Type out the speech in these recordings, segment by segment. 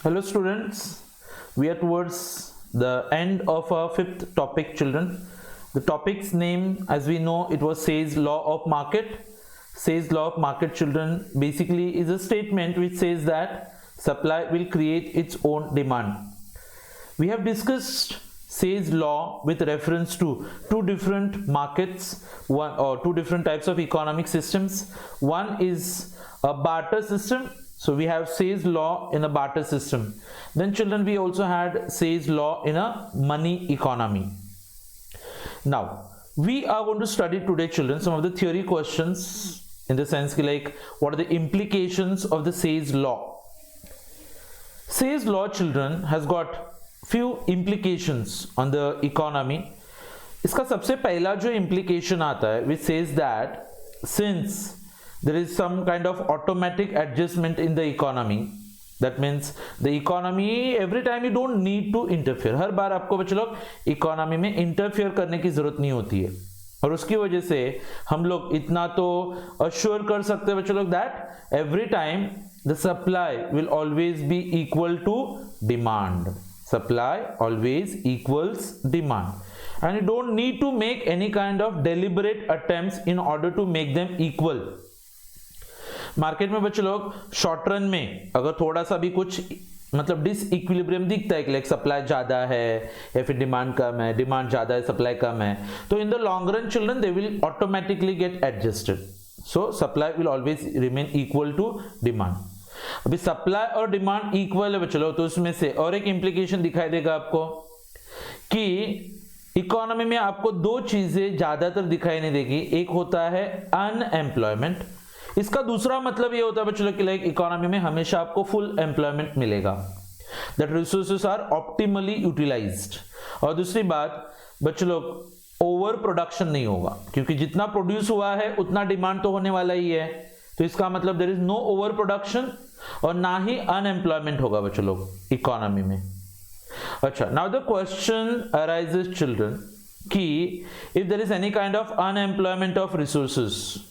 Hello students, we are towards the end of our fifth topic children. The topic's name, as we know, it was Say's law of market. Say's law of market children basically is a statement which says that supply will create its own demand. We have discussed Say's law with reference to two different markets, two different types of economic systems. One is a barter system. So we have Say's law in a barter system. Then children, we also had Say's law in a money economy. Now we are going to study today children some of the theory questions, in the sense like what are the implications of the Say's law. Say's law children has got few implications on the economy. इसका सबसे पहला जो implication आता है which says that since there is some kind of automatic adjustment in the economy, that means the economy every time you don't need to interfere. हर बार आपको बच्चे लोग economy में interfere करने की जरूरत नहीं होती है, और उसकी वजह से हम लोग इतना तो assure कर सकते हैं बच्चे लोग that every time the supply will always be equal to demand. Supply always equals demand, and you don't need to make any kind of deliberate attempts in order to make them equal. Market में बच्चे लोग short run में अगर थोड़ा सा भी कुछ मतलब डिसइक्विलिब्रियम दिखता है कि लाइक सप्लाई ज्यादा है या फिर डिमांड कम है, डिमांड ज्यादा है सप्लाई कम है, तो in the long run children they will automatically get adjusted. So supply will always remain equal to demand. अभी सप्लाई और डिमांड इक्वल है बच्चे लोग, तो उसमें से और एक इंप्लीकेशन दिखाई देगा आपको कि इकोनॉमी में आपको दो चीजें ज्यादातर दिखाई नहीं देगी. एक होता है अनएम्प्लॉयमेंट. इसका दूसरा मतलब ये होता है बच्चों कि लाइक इकोनॉमी में हमेशा आपको फुल एम्प्लॉयमेंट मिलेगा, that resources are optimally utilised. और दूसरी बात बच्चों लोग ओवर प्रोडक्शन नहीं होगा, क्योंकि जितना प्रोड्यूस हुआ है उतना डिमांड तो होने वाला ही है. तो इसका मतलब there is no overproduction और ना ही अनएम्प्लॉयमेंट होगा बच्चों लोग इकोनॉमी में. अच्छा, now the question arises children कि if there is any kind of unemployment of resources,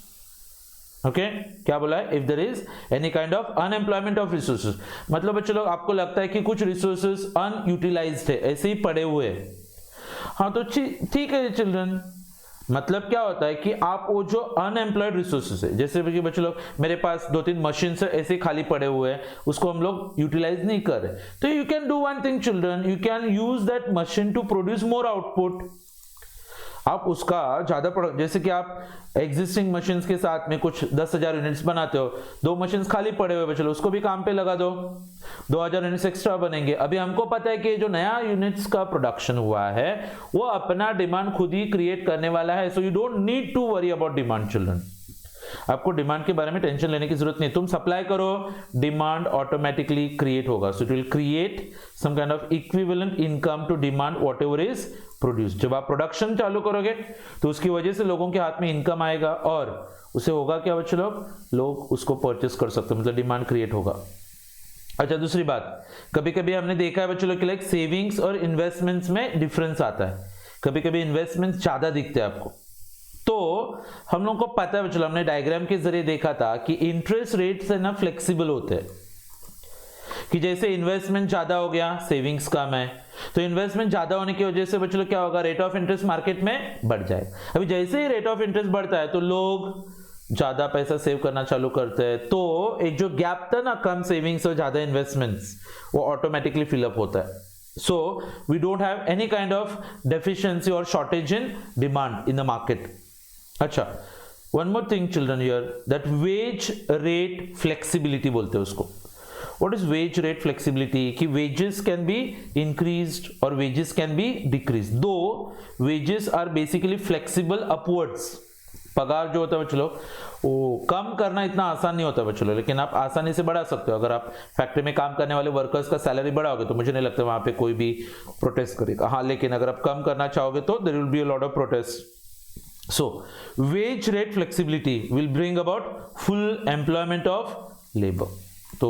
okay क्या बोला है, if there is any kind of unemployment of resources, मतलब बच्चों लोग आपको लगता है कि कुछ रिसोर्सेज अनयूटिलाइज्ड है, ऐसे ही पड़े हुए हैं. हाँ तो ठीक है चिल्ड्रन, मतलब क्या होता है कि आप वो जो अनएम्प्लॉयड रिसोर्सेज है, जैसे कि बच्चों लोग मेरे पास 2-3 मशीन से ऐसे खाली पड़े हुए हैं, उसको हम लोग यूटिलाइज नहीं कर रहे, तो you can do one thing children, you can use that machine to produce more output. आप उसका ज्यादा प्रोडक्ट, जैसे कि आप एग्जिस्टिंग मशीन्स के साथ में कुछ 10,000 यूनिट्स बनाते हो, 2 मशीन्स खाली पड़े हुए चलो उसको भी काम पे लगा दो, 2,000 यूनिट्स एक्स्ट्रा बनेंगे. अभी हमको पता है कि जो नया यूनिट्स का प्रोडक्शन हुआ है वो अपना डिमांड खुद ही क्रिएट करने वाला है. So you don't need to worry about demand children. आपको डिमांड के बारे में टेंशन लेने की जरूरत नहीं. तुम सप्लाई करो, डिमांड ऑटोमेटिकली क्रिएट होगा. So it will create some kind of equivalent income to demand whatever is produce. जब आप प्रोडक्शन चालू करोगे तो उसकी वजह से लोगों के हाथ में इनकम आएगा, और उसे होगा क्या बच्चे लोग उसको परचेस कर सकते हैं, मतलब डिमांड क्रिएट होगा. अच्छा, दूसरी बात, कभी कभी हमने देखा है बच्चे लोग कि लाइक सेविंग्स और इन्वेस्टमेंट्स में डिफरेंस आता है. कभी कभी इन्वेस्टमेंट्स ज्यादा दिखते हैं आपको, तो हम लोगों को पता है बच्चों, हमने डायग्राम के जरिए देखा था कि इंटरेस्ट रेट्स है ना फ्लेक्सिबल होते हैं, कि जैसे इन्वेस्टमेंट ज्यादा हो गया सेविंग्स कम है, तो इन्वेस्टमेंट ज्यादा होने की वजह से बच्चों लोग क्या होगा, रेट ऑफ इंटरेस्ट मार्केट में बढ़ जाएगा. अभी जैसे ही रेट ऑफ इंटरेस्ट बढ़ता है तो लोग ज्यादा पैसा सेव करना चालू करते हैं, तो एक जो गैप था ना कम सेविंग्स और ज्यादा इन्वेस्टमेंट्स, वो ऑटोमेटिकली फिलअप होता है. So we don't have any kind of deficiency और shortage in demand in the market. अच्छा, one more thing children here, that wage rate flexibility बोलते हैं उसको. What is wage rate flexibility? कि wages can be increased or wages can be decreased. Though wages are basically flexible upwards. पगार जो होता है बच्चों लोग वो कम करना इतना आसान नहीं होता बच्चों लोग, लेकिन आप आसानी से बढ़ा सकते हो. अगर आप फैक्ट्री में काम करने वाले वर्कर्स का सैलरी बढ़ाओगे तो मुझे नहीं लगता वहां पे कोई भी प्रोटेस्ट करेगा. हाँ, लेकिन अगर आप कम करना चाहोगे तो there will be a lot of protest. So wage rate flexibility will bring about full employment of labor. तो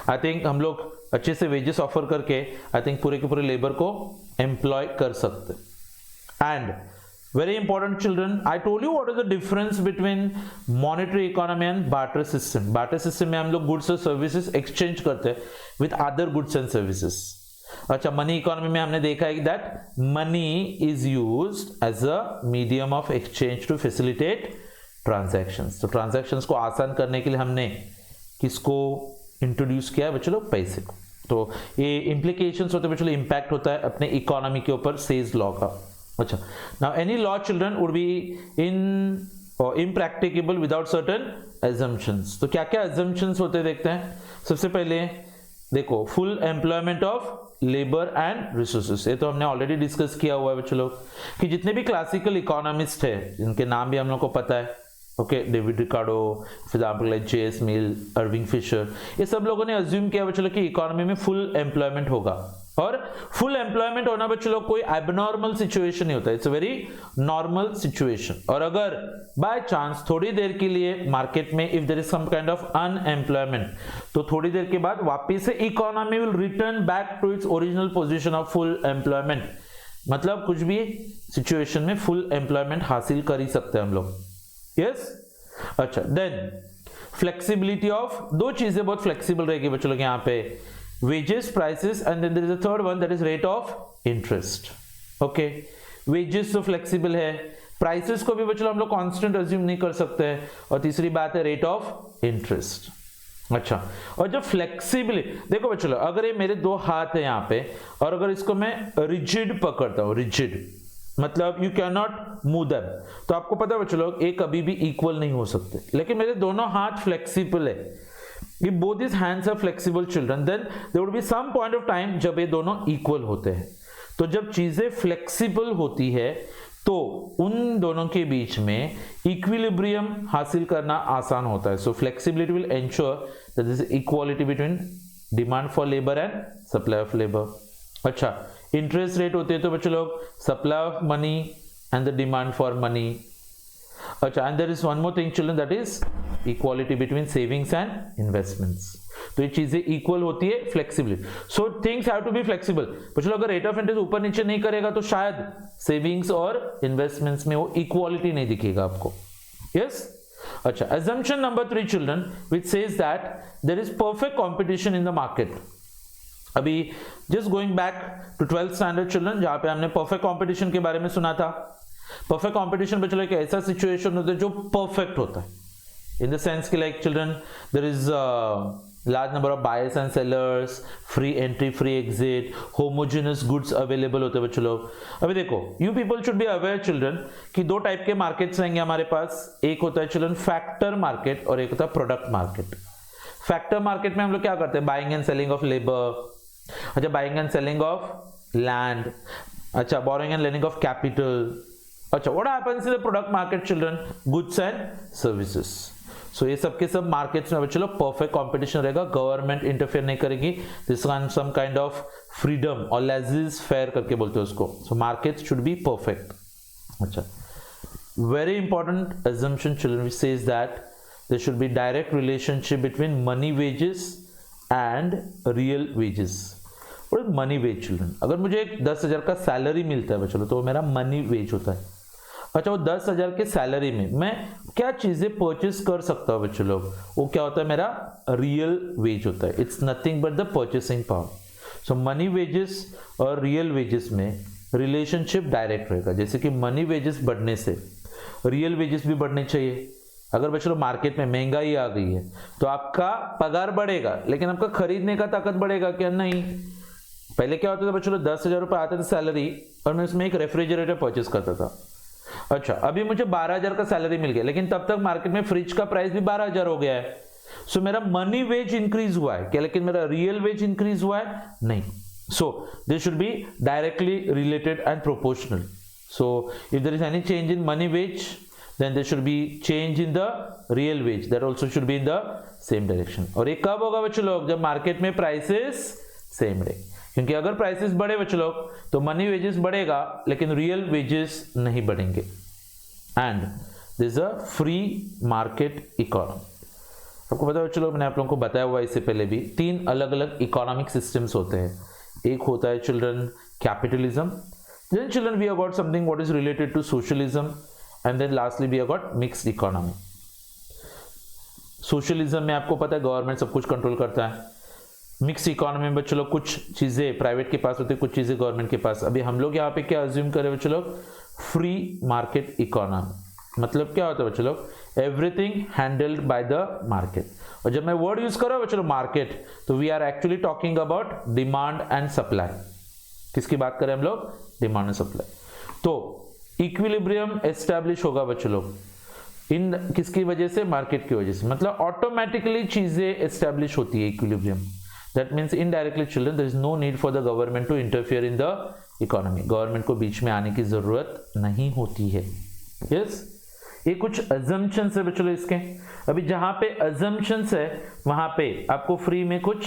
आई थिंक हम लोग अच्छे से वेजेस ऑफर करके आई थिंक पूरे के पूरे लेबर को एम्प्लॉय कर सकते. And Very important children. I told you what is the difference between monetary economy and barter system. Barter system में हम लोग goods और services exchange करते हैं with other goods and services. अच्छा, मनी इकोनॉमी में हमने देखा है that money is used as a medium of exchange to facilitate transactions. तो transactions को आसान करने के लिए हमने किसको इंट्रोड्यूस किया है बच्चों लोग? पैसे को. तो ये implications होते हैं बच्चों लोग, इम्पैक्ट होता है अपने इकोनॉमी के ऊपर सेज लॉ का. अच्छा, now any law children would be impracticable without certain assumptions. तो क्या क्या assumptions होते हैं देखते हैं. सबसे पहले देखो, full employment of labour and resources. ये तो हमने ऑलरेडी डिस्कस किया हुआ है बच्चों लोग कि जितने भी क्लासिकल इकोनॉमिस्ट है जिनके नाम भी हम लोग को पता है, okay, David Ricardo, for example like J S Mill, Irving Fisher, ये सब लोगों ने अज्यूम किया बच्चों लोग कि इकोनॉमी में फुल एम्प्लॉयमेंट होगा. और फुल एम्प्लॉयमेंट होना बच्चों लोग कोई एबनॉर्मल सिचुएशन नहीं होता, it's a very normal situation. और अगर बाय चांस थोड़ी देर के लिए मार्केट में if there is some kind of unemployment, तो थोड़ी देर के बाद वापस से economy will return back to its original position of full employment. मतलब कुछ भी सिचुएशन में फुल एम्प्लॉयमेंट हासिल कर ही सकते हैं हम लोग. यस. अच्छा, देन फ्लेक्सिबिलिटी ऑफ, दो चीजें बहुत फ्लेक्सिबल रहेगी बच्चों लोग यहाँ पे, wages, prices, and then there is a third one that is rate of interest. Okay, wages तो flexible है, prices को भी बच्चों हम लोग constant assume नहीं कर सकते हैं, और तीसरी बात है rate of interest. अच्छा, और जब फ्लेक्सिबल, देखो बच्चों अगर ये मेरे दो हाथ है यहाँ पे और अगर इसको मैं रिजिड पकड़ता हूँ, रिजिड मतलब you can not move them, तो आपको पता है बच्चों लोग ये कभी भी इक्वल नहीं हो सकते. लेकिन मेरे दोनों हाथ फ्लेक्सिबल है, if both these hands are flexible children, then there would be some point of time जब ये दोनों equal होते हैं. तो जब चीजें flexible होती है तो उन दोनों के बीच में equilibrium हासिल करना आसान होता है. So flexibility will ensure that there is equality between demand for labor and supply of labor. अच्छा, interest rate होते हैं तो बच्चों लोग supply of money and the demand for money. अच्छा, and there is one more thing children, that is equality between savings and investments. तो ये चीजें इक्वल होती है flexibility. So things have to be flexible. बच्चों अगर रेट ऑफ इंटरेस्ट ऊपर नीचे नहीं करेगा तो शायद सेविंग्स और इन्वेस्टमेंट्स में वो इक्वालिटी नहीं दिखेगा आपको. यस. अच्छा, assumption number 3 children which says that there is perfect competition in the market. अभी just going back to 12th standard children जहाँ पे हमने परफेक्ट कॉम्पिटिशन के बारे में सुना था. परफेक्ट कॉम्पिटिशन बच्चों एक ऐसा सिचुएशन होता है जो परफेक्ट होता है इन द सेंस कि like children there is large number of buyers and sellers, free entry, free exit, homogeneous goods available होते हैं बच्चों लोग. अभी देखो, you people should be aware children कि दो टाइप के मार्केट्स रहेंगे हमारे पास. एक होता है चिल्ड्रन फैक्टर मार्केट और एक होता है प्रोडक्ट मार्केट. फैक्टर मार्केट में हम लोग क्या करते हैं? Buying and selling of labour, अच्छा, buying and selling of land, अच्छा, borrowing and lending of capital. अच्छा, what happens in the product market children? Goods and services. So ये सब के सब मार्केट्स में बच्चों लोग परफेक्ट कंपटीशन रहेगा, गवर्नमेंट इंटरफेयर नहीं करेगी, this some kind of freedom और लेजिस फेयर करके बोलते हैं उसको. So markets should be perfect. अच्छा, very important assumption children which says that there should be direct relationship between money wages and real wages. और money veg children, अगर मुझे 10,000 का सैलरी मिलता है बच्चों तो वो मेरा मनी वेज होता है. अच्छा, वो 10,000 के सैलरी में मैं क्या चीजें परचेस कर सकता हूँ बच्चों लोग, वो क्या होता है? मेरा रियल वेज होता है. It's nothing but the purchasing power. So money wages और रियल वेजेस में रिलेशनशिप डायरेक्ट रहेगा. जैसे कि मनी वेजेस बढ़ने से रियल वेजेस भी बढ़ने चाहिए. अगर बच्चों मार्केट में महंगाई आ गई है तो आपका पगार बढ़ेगा, लेकिन आपका खरीदने का ताकत बढ़ेगा क्या? नहीं. पहले क्या होता था बच्चों, 10,000 रुपए आते थे सैलरी और मैं उसमें एक रेफ्रिजरेटर परचेस करता था. अच्छा, अभी मुझे 12,000 का सैलरी मिल गया, लेकिन तब तक मार्केट में फ्रिज का प्राइस भी 12,000 हो गया है. सो मेरा मनी वेज इंक्रीज हुआ है क्या, लेकिन मेरा रियल वेज इंक्रीज हुआ है? नहीं. So this should be directly related and proportional. So if there is any change in money wage, then there should be change in the real wage, that also should be in the same direction. और ये कब होगा बच्चों लोग? जब market में prices same रहे. क्योंकि अगर प्राइसेस बढ़े बच्चों लोग तो मनी वेजेस बढ़ेगा लेकिन रियल वेजेस नहीं बढ़ेंगे. And this a free market economy. आपको पता है बच्चों लोग, मैंने आप लोगों को बताया हुआ इससे पहले भी, 3 अलग अलग इकोनॉमिक सिस्टम्स होते हैं. एक होता है children capitalism, Then children we have got something what is related to socialism, and then lastly we have got mixed economy. Socialism में आपको पता है गवर्नमेंट सब कुछ कंट्रोल करता है. मिक्स इकोनॉमी में बच्चों लोग कुछ चीजें प्राइवेट के पास होती है, कुछ चीजें गवर्नमेंट के पास. अभी हम लोग यहाँ पे क्या अज्यूम करें बच्चों लोग, फ्री मार्केट इकोनॉमी. मतलब क्या होता है बच्चों लोग, everything handled by the market. और जब मैं वर्ड यूज कर रहा हूं बच्चों लोग मार्केट, तो we are actually talking about demand and supply. किसकी बात करें हम लोग, डिमांड एंड सप्लाई. तो इक्विलिब्रियम एस्टैब्लिश होगा बच्चों लोग इन किसकी वजह से, मार्केट की वजह से. मतलब ऑटोमेटिकली चीजें एस्टैब्लिश होती है equilibrium. That means indirectly children there is no need for the government to interfere in the economy. Government को बीच में आने की जरूरत नहीं होती है. यस, ये कुछ अजम्पशंस है बच्चों इसके. अभी जहां पे अजम्पशंस है वहां पे आपको फ्री में कुछ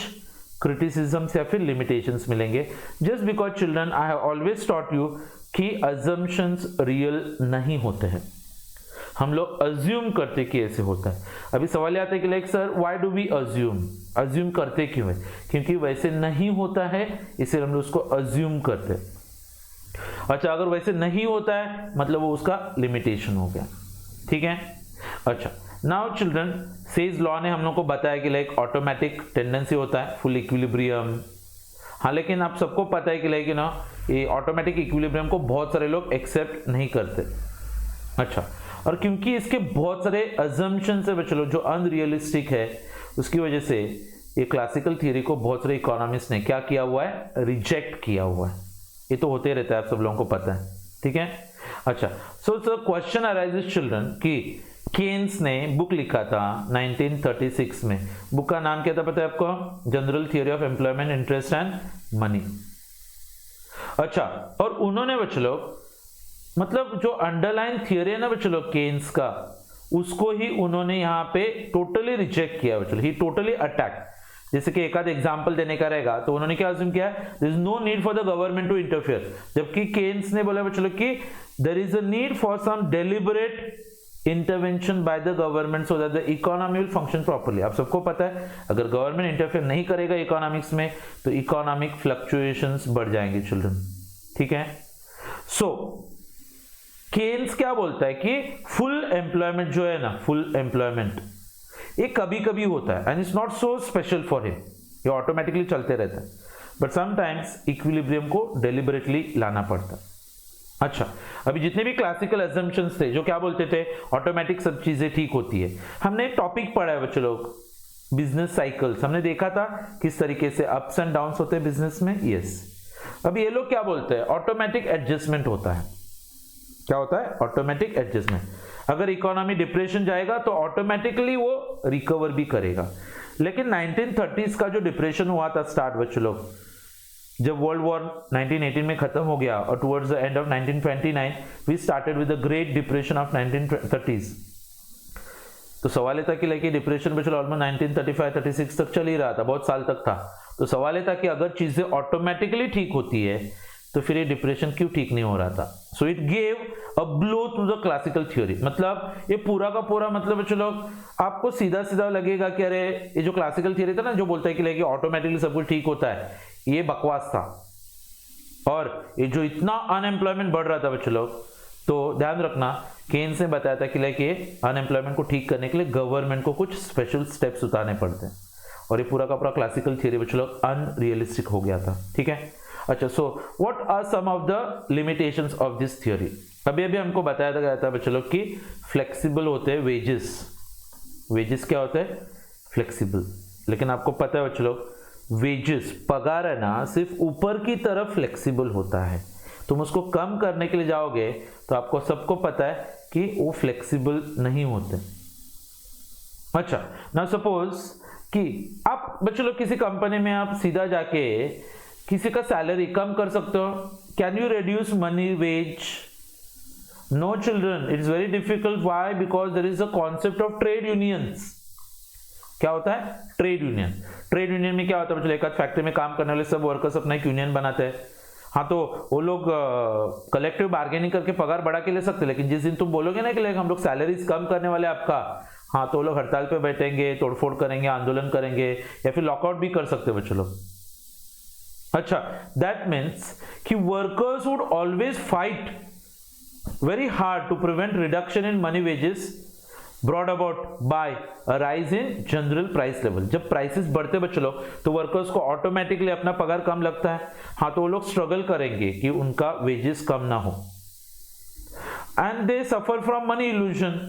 क्रिटिसिज्म्स या फिर लिमिटेशंस मिलेंगे. Just because children I have always taught you कि अजम्पशंस रियल नहीं होते हैं. हम लोग अज्यूम करते कि ऐसे होता है. अभी सवाल आता है कि like sir why do we assume करते क्यों है, क्योंकि वैसे नहीं होता है इसलिए हम लोग उसको अज्यूम करते हैं. अच्छा, अगर वैसे नहीं होता है मतलब वो उसका लिमिटेशन हो गया. ठीक है. अच्छा, नाउ चिल्ड्रन सेज लॉ ने हम लोग को बताया कि लाइक ऑटोमेटिक टेंडेंसी होता है, फुल इक्विलिब्रियम. हाँ, लेकिन आप सबको पता है कि लाइक ना ये ऑटोमेटिक इक्विलिब्रियम को बहुत सारे लोग एक्सेप्ट नहीं करते. अच्छा, और क्योंकि इसके बहुत सारे अजम्पशंस है बच्चों लोग जो अनरियलिस्टिक है, उसकी वजह से ये क्लासिकल थियरी को बहुत सारे इकोनॉमिस्ट ने क्या किया हुआ है, रिजेक्ट किया हुआ है. ये तो होते रहता है, आप सब लोगों को पता है. ठीक है. अच्छा, सो क्वेश्चन अराइजेस चिल्ड्रन कि केन्स ने बुक लिखा था 1936 में. बुक का नाम क्या था पता है आपको, general theory of employment, interest and money. अच्छा, और उन्होंने बच्चों लोग मतलब जो अंडरलाइन थियरी है ना बच्चों लोग केन्स का, उसको ही उन्होंने यहाँ पे टोटली रिजेक्ट किया बच्चों, ही टोटली अटैक. जैसे कि एक आध एग्जांपल देने का रहेगा तो उन्होंने क्या अज्यूम किया, there is no need for the government to interfere. जबकि केन्स ने बोला बच्चों लोग कि there is a need for some deliberate intervention by the government so that the economy will function properly. आप सबको पता है अगर गवर्नमेंट इंटरफियर नहीं करेगा इकोनॉमिक्स में तो इकोनॉमिक फ्लक्चुएशंस बढ़ जाएंगे चिल्ड्रन. ठीक है. सो केन्स क्या बोलता है कि फुल एम्प्लॉयमेंट जो है ना, फुल एम्प्लॉयमेंट ये कभी कभी होता है and it's not so special for him, ये ऑटोमेटिकली चलते रहता है. बट समटाइम्स इक्विलिब्रियम को डेलिबरेटली लाना पड़ता है. अच्छा, अभी जितने भी क्लासिकल अजम्पशंस थे जो क्या बोलते थे ऑटोमेटिक सब चीजें ठीक होती है. हमने एक टॉपिक पढ़ा है बच्चों लोग, बिजनेस साइकिल्स. हमने देखा था किस तरीके से अप्स एंड डाउन्स होते हैं बिजनेस में. यस, अभी ये लोग क्या बोलते हैं, ऑटोमेटिक एडजस्टमेंट होता है. क्या होता है, ऑटोमेटिक एडजस्टमेंट. अगर इकोनॉमी डिप्रेशन जाएगा तो ऑटोमेटिकली वो रिकवर भी करेगा. लेकिन 1930s का जो डिप्रेशन हुआ था स्टार्ट बच्चों लोग, जब वर्ल्ड वॉर 1918 में खत्म हो गया और towards the end of 1929 we started with the great depression of 1930s. तो सवाल था कि लाइक डिप्रेशन बच्चों ऑलमोस्ट 1935-36 तक चल ही रहा था, बहुत साल तक था. तो सवाल था कि अगर चीजें ऑटोमेटिकली ठीक होती है तो फिर ये डिप्रेशन क्यों ठीक नहीं हो रहा था. So it gave a blow to the classical theory. मतलब ये पूरा का पूरा मतलब बच्चों लोग आपको सीधा सीधा लगेगा कि अरे ये जो क्लासिकल थ्योरी था ना जो बोलता है कि लाइक ऑटोमेटिकली सब कुछ ठीक होता है, ये बकवास था. और ये जो इतना अनएम्प्लॉयमेंट बढ़ रहा था बच्चों लोग, तो ध्यान रखना केन्स ने बताया था कि लाइक ये अनएम्प्लॉयमेंट को ठीक करने के लिए गवर्नमेंट को कुछ स्पेशल स्टेप्स उठाने पड़ते हैं. और ये पूरा का पूरा क्लासिकल थ्योरी बच्चों लोग अनरियलिस्टिक हो गया था. ठीक है. अच्छा, so what are some of the limitations of this theory. अभी अभी हमको बताया गया था बच्चों लोग कि फ्लेक्सिबल होते हैं वेजेस. वेजेस क्या होते हैं, फ्लेक्सिबल. लेकिन आपको पता है बच्चों लोग वेजेस पगार है ना सिर्फ ऊपर की तरफ फ्लेक्सिबल होता है. तुम उसको कम करने के लिए जाओगे तो आपको सबको पता है कि वो फ्लेक्सिबल नहीं होते. अच्छा, ना सपोज कि आप बच्चों लोग किसी कंपनी में आप सीधा जाके किसी का सैलरी कम कर सकते हो. Can you reduce money wage? No children, it is very difficult. Why? Because there is a concept of trade unions. क्या होता है, ट्रेड यूनियन. ट्रेड यूनियन में क्या होता है बच्चों, एक फैक्ट्री में काम करने वाले सब वर्कर्स अपना एक यूनियन बनाते हैं. हाँ, तो वो लोग कलेक्टिव बार्गेनिंग करके पगार बढ़ा के ले सकते हैं. लेकिन जिस दिन तुम बोलोगे ना कि हम लोग सैलरीज कम करने वाले आपका, हाँ, तो वो लोग हड़ताल पे बैठेंगे, तोड़फोड़ करेंगे, आंदोलन करेंगे या फिर लॉकआउट भी कर सकते हैं बच्चों लोग. अच्छा, दैट मीन्स कि workers would always fight very hard to prevent reduction in money wages brought about by a rise in general price level. जब prices बढ़ते बच्चे लोग तो वर्कर्स को ऑटोमेटिकली अपना पगार कम लगता है, हाँ, तो वो लोग स्ट्रगल करेंगे कि उनका वेजेस कम ना हो. And they suffer from money illusion.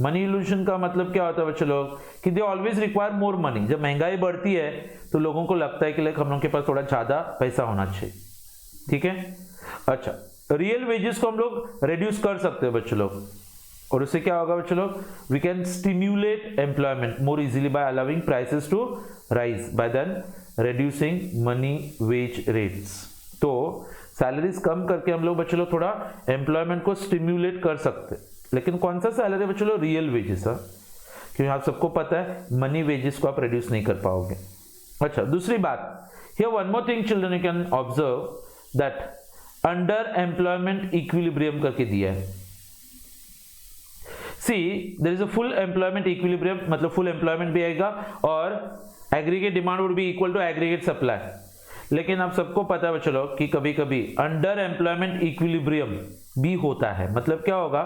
Money illusion का मतलब क्या होता है बच्चे लोग कि they always require more money. जब महंगाई बढ़ती है तो लोगों को लगता है कि लाइक हम लोग के पास थोड़ा ज्यादा पैसा होना चाहिए. ठीक है. अच्छा, रियल वेजेस को हम लोग रिड्यूस कर सकते हैं बच्चों लोग, और उससे क्या होगा बच्चों लोग, we can stimulate employment more easily by allowing prices to rise by then reducing money wage rates. तो सैलरीज कम करके हम लोग बच्चों लोग थोड़ा एम्प्लॉयमेंट को स्टिम्युलेट कर सकते हैं. लेकिन कौन सा सैलरी बच्चों लोग, रियल वेजेस. क्योंकि आप सबको पता है मनी वेजेस को आप रिड्यूस नहीं कर पाओगे. अच्छा, दूसरी बात, here one more thing children, you can observe that under employment equilibrium करके दिया है. See there is a full employment equilibrium, मतलब फुल एम्प्लॉयमेंट भी आएगा और aggregate demand would be equal to aggregate supply. लेकिन आप सबको पता है बच्चों लोग कि कभी कभी अंडर एम्प्लॉयमेंट इक्विलिब्रियम भी होता है. मतलब क्या होगा,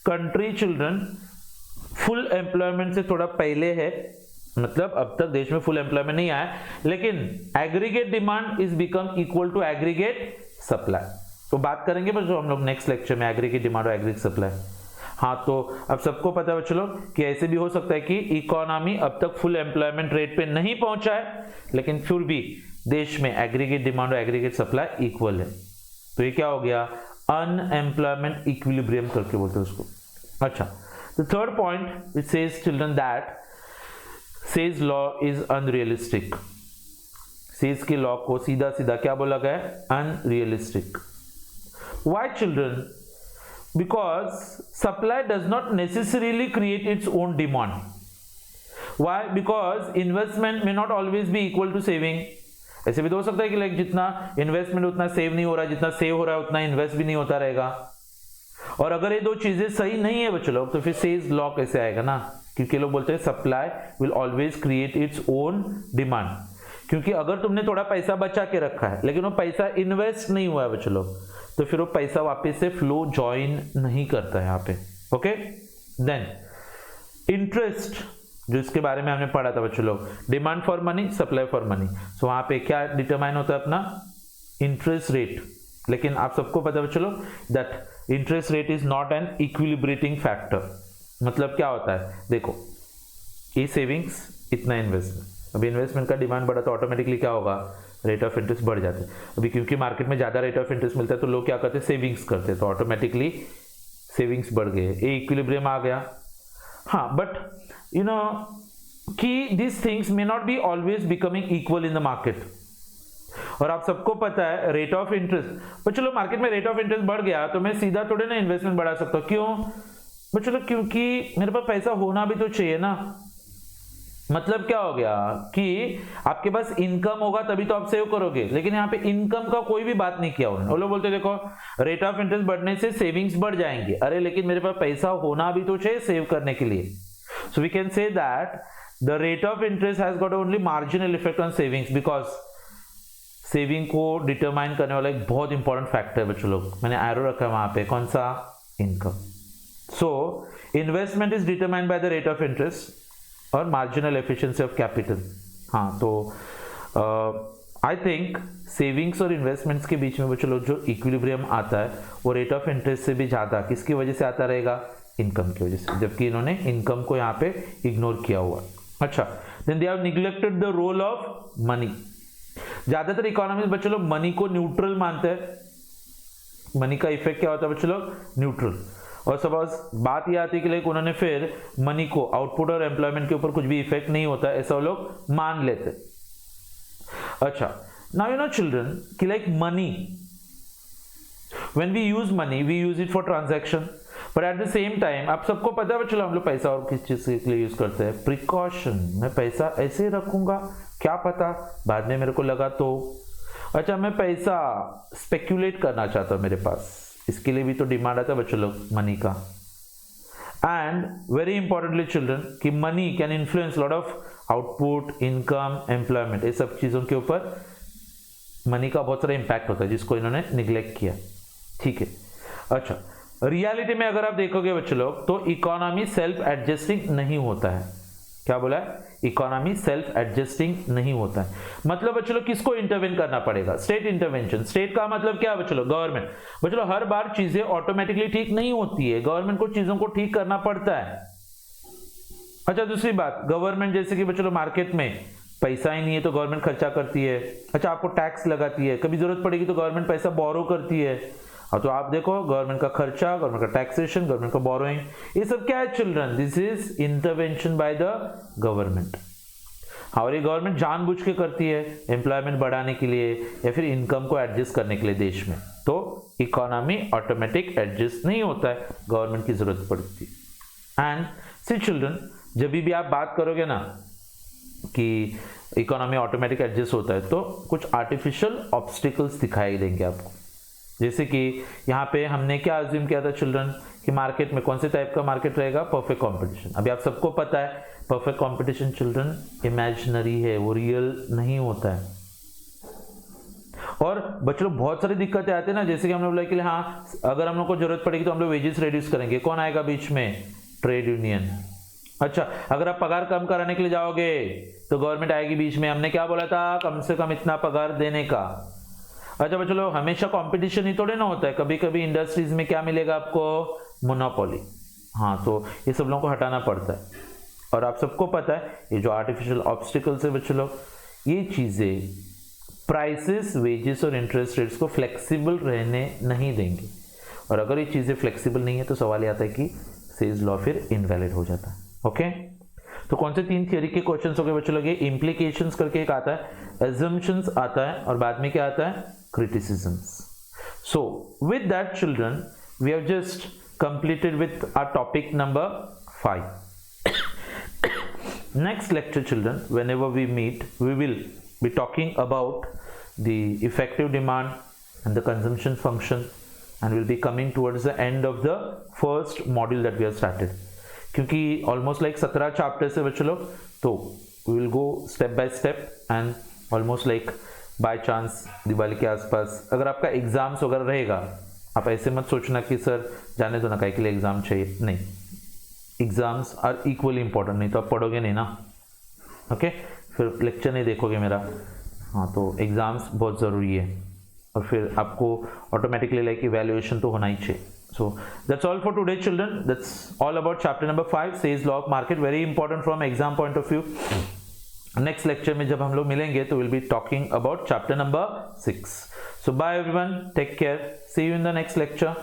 कंट्री चिल्ड्रन फुल एम्प्लॉयमेंट से थोड़ा पहले है, मतलब अब तक देश में फुल एम्प्लॉयमेंट नहीं आया, लेकिन aggregate demand is become equal to aggregate supply. तो बात करेंगे बच्चों हम लोग नेक्स्ट लेक्चर में एग्रीगेट डिमांड और एग्रीगेट सप्लाई. हाँ, तो अब सबको पता है बच्चों लोग कि ऐसे भी हो सकता है कि इकोनॉमी अब तक फुल एम्प्लॉयमेंट रेट पे नहीं पहुंचा है, लेकिन फिर भी देश में एग्रीगेट डिमांड और एग्रीगेट सप्लाई इक्वल है. तो ये क्या हो गया, अनएम्प्लॉयमेंट इक्विलिब्रियम करके बोलते हैं उसको. अच्छा, the third point it says children that Say's law is unrealistic. Say's के लॉ को सीधा सीधा क्या बोला गया है, unrealistic. Why children, because supply does not necessarily create its own demand. Why, because investment may not always be equal to saving. ऐसे भी तो हो सकता है कि लाइक जितना इन्वेस्टमेंट उतना सेव नहीं हो रहा है, जितना सेव हो रहा है उतना इन्वेस्ट भी नहीं होता रहेगा. और अगर ये दो चीजें सही नहीं है बच्चों लोग तो फिर सेज लॉ कैसे आएगा ना, क्योंकि लोग बोलते हैं supply will always create its own demand. क्योंकि अगर तुमने थोड़ा पैसा बचा के रखा है लेकिन वो पैसा इन्वेस्ट नहीं हुआ है बच्चों लोग, तो फिर वो पैसा वापस से फ्लो ज्वाइन नहीं करता है यहाँ पे. ओके, देन इंटरेस्ट, जो इसके बारे में हमने पढ़ा था बच्चों लोग, demand for money, supply for money. So वहां पे क्या डिटरमाइन होता है अपना, इंटरेस्ट रेट. लेकिन आप सबको पता है बच्चों लोग that interest rate is not an equilibrating factor. मतलब क्या होता है, देखो ये सेविंग्स, इतना इन्वेस्टमेंट, अभी इन्वेस्टमेंट का डिमांड बढ़ा तो ऑटोमेटिकली क्या होगा, रेट ऑफ इंटरेस्ट बढ़ जाते हैं. अभी क्योंकि मार्केट में ज्यादा रेट ऑफ इंटरेस्ट मिलता है तो लोग क्या करते हैं, सेविंग्स करते हैं, तो ऑटोमेटिकली सेविंग्स बढ़ गए, ये इक्विलिब्रियम आ गया. हाँ, बट यू नो कि this things may not be always becoming equal in the market. और आप सबको पता है रेट ऑफ इंटरेस्ट, पर चलो मार्केट में रेट ऑफ इंटरेस्ट बढ़ गया तो मैं सीधा थोड़े ना इन्वेस्टमेंट बढ़ा सकता हूँ. क्यों, पर चलो क्योंकि मेरे पास पैसा होना भी तो चाहिए ना. मतलब क्या हो गया कि आपके पास इनकम होगा तभी तो आप सेव करोगे, लेकिन यहाँ पे इनकम का कोई भी बात नहीं किया उन्होंने. वो लोग बोलते देखो रेट ऑफ इंटरेस्ट बढ़ने से सेविंग्स बढ़ जाएंगे. अरे लेकिन मेरे पास पैसा होना भी तो चाहिए सेव करने के लिए. So we can say that the rate of interest has got only marginal effect on savings, because saving को डिटरमाइन करने वाला एक बहुत इंपॉर्टेंट फैक्टर है बच्चों लोग, मैंने एरो रखा है वहां पे, कौन सा, income. So investment is determined by the rate of interest और मार्जिनल एफिशिएंसी ऑफ कैपिटल. हाँ, तो आई थिंक सेविंग्स और इन्वेस्टमेंट्स के बीच में बच्चों लोग जो इक्विलिब्रियम आता है वो रेट ऑफ इंटरेस्ट से भी ज्यादा किसकी वजह से आता रहेगा, इनकम की वजह से, जबकि इन्होंने इनकम को यहाँ पे इग्नोर किया हुआ. अच्छा, then they have neglected the role of money. ज्यादातर इकोनॉमिस्ट बच्चों लोग मनी को न्यूट्रल मानते हैं. मनी का इफेक्ट क्या होता है बच्चों लोग, न्यूट्रल. और सपोज बात यह आती है कि लाइक उन्होंने फिर मनी को आउटपुट और एम्प्लॉयमेंट के ऊपर कुछ भी इफेक्ट नहीं होता, ऐसा वो लोग मान लेते. अच्छा, नाउ यू नो चिल्ड्रन कि like money, when we use money we use it for transaction, but at the same time आप सबको पता है बच्चों हम लोग पैसा और किस चीज के लिए यूज करते हैं, प्रिकॉशन. मैं पैसा ऐसे ही रखूंगा, क्या पता बाद में मेरे को लगा तो. अच्छा, मैं पैसा स्पेक्यूलेट करना चाहता हूं मेरे पास, इसके लिए भी तो डिमांड आता है बच्चों लोग मनी का. एंड वेरी इंपॉर्टेंटली चिल्ड्रन कि money can influence lot of output, income, employment, ये सब चीजों के ऊपर मनी का बहुत सारा इम्पैक्ट होता है जिसको इन्होंने निग्लेक्ट किया, ठीक है। अच्छा, रियलिटी में अगर आप देखोगे बच्चे लोग तो इकोनॉमी सेल्फ एडजस्टिंग नहीं होता है। क्या बोला है? इकोनॉमी सेल्फ एडजस्टिंग नहीं होता है। मतलब बच्चे लोग किसको इंटरवेन करना पड़ेगा? State intervention. स्टेट का मतलब क्या है बच्चे लोग? गवर्नमेंट। बच्चे लोग हर बार चीजें ऑटोमेटिकली ठीक नहीं होती है, गवर्नमेंट को चीजों को ठीक करना पड़ता है। अच्छा, दूसरी बात, गवर्नमेंट जैसे कि बच्चे लोग मार्केट में पैसा ही नहीं है तो गवर्नमेंट खर्चा करती है। अच्छा, आपको टैक्स लगाती है, कभी जरूरत पड़ेगी तो गवर्नमेंट पैसा बोरो करती है। और तो आप देखो गवर्नमेंट का खर्चा, गवर्नमेंट का टैक्सेशन, गवर्नमेंट का बोरोइंग, ये सब क्या है children? This is intervention by the government. और ये गवर्नमेंट जानबूझ के करती है एम्प्लॉयमेंट बढ़ाने के लिए या फिर इनकम को एडजस्ट करने के लिए देश में। तो इकोनॉमी ऑटोमेटिक एडजस्ट नहीं होता है, गवर्नमेंट की जरूरत पड़ती है। एंड सी चिल्ड्रन, जब भी आप बात करोगे ना कि इकोनॉमी ऑटोमेटिक एडजस्ट होता है तो कुछ आर्टिफिशियल ऑब्स्टिकल्स दिखाई देंगे आपको। जैसे कि यहाँ पे हमने क्या अज्यूम किया था चिल्ड्रन कि मार्केट में कौन से टाइप का मार्केट रहेगा? Perfect competition. अभी आप सबको पता है परफेक्ट कंपटीशन चिल्ड्रन इमेजिनरी है, वो रियल नहीं होता है। और बच्चों बहुत सारी दिक्कतें आती है ना, जैसे कि हमने बोला कि हाँ अगर हम लोग को जरूरत पड़ेगी तो हम लोग वेजेस रिड्यूस करेंगे, कौन आएगा बीच में? Trade union. अच्छा, अगर आप पगार कम कराने के लिए जाओगे तो गवर्नमेंट आएगी बीच में, हमने क्या बोला था? कम से कम इतना पगार देने का। अच्छा बच्चों लोग, हमेशा कंपटीशन ही थोड़े ना होता है, कभी कभी इंडस्ट्रीज में क्या मिलेगा आपको? मोनोपोली। हाँ, तो ये सब लोगों को हटाना पड़ता है। और आप सबको पता है ये जो आर्टिफिशियल ऑब्स्टिकल्स है बच्चों लोग, ये चीजें प्राइसेस, वेजेस और इंटरेस्ट रेट्स को फ्लेक्सिबल रहने नहीं देंगे। और अगर ये चीजें फ्लेक्सिबल नहीं है तो सवाल ये आता है कि सेज लॉ फिर इनवैलिड हो जाता है। ओके, तो कौन से 3 थियरी के क्वेश्चंस हो गए बच्चों लोग? ये इम्प्लीकेशंस करके एक आता है, assumptions आता है और बाद में क्या आता है? criticisms. So with that children we have just completed with our topic number 5. Next lecture children, whenever we meet we will be talking about the effective demand and the consumption function, and we'll be coming towards the end of the first module that we have started. क्योंकि almost like 17 chapters है बच्चों लोग, तो we will go step by step and almost like by chance Diwali के आसपास अगर आपका exams वगैरह रहेगा, आप ऐसे मत सोचना कि सर जाने दो ना, काहे के लिए एग्जाम चाहिए। नहीं, एग्जाम्स आर इक्वली इंपॉर्टेंट, नहीं तो आप पढ़ोगे नहीं ना। ओके, फिर लेक्चर नहीं देखोगे मेरा। हाँ, तो एग्जाम्स बहुत ज़रूरी है और फिर आपको ऑटोमेटिकली लाइक इवैल्यूएशन तो होना ही चाहिए। So that's all for today children, that's all about chapter number 5 Say's law of market, very important from exam point of view. Next lecture में जब हम लोग मिलेंगे तो will be talking about chapter number 6. So bye everyone, take care, see you in the next lecture.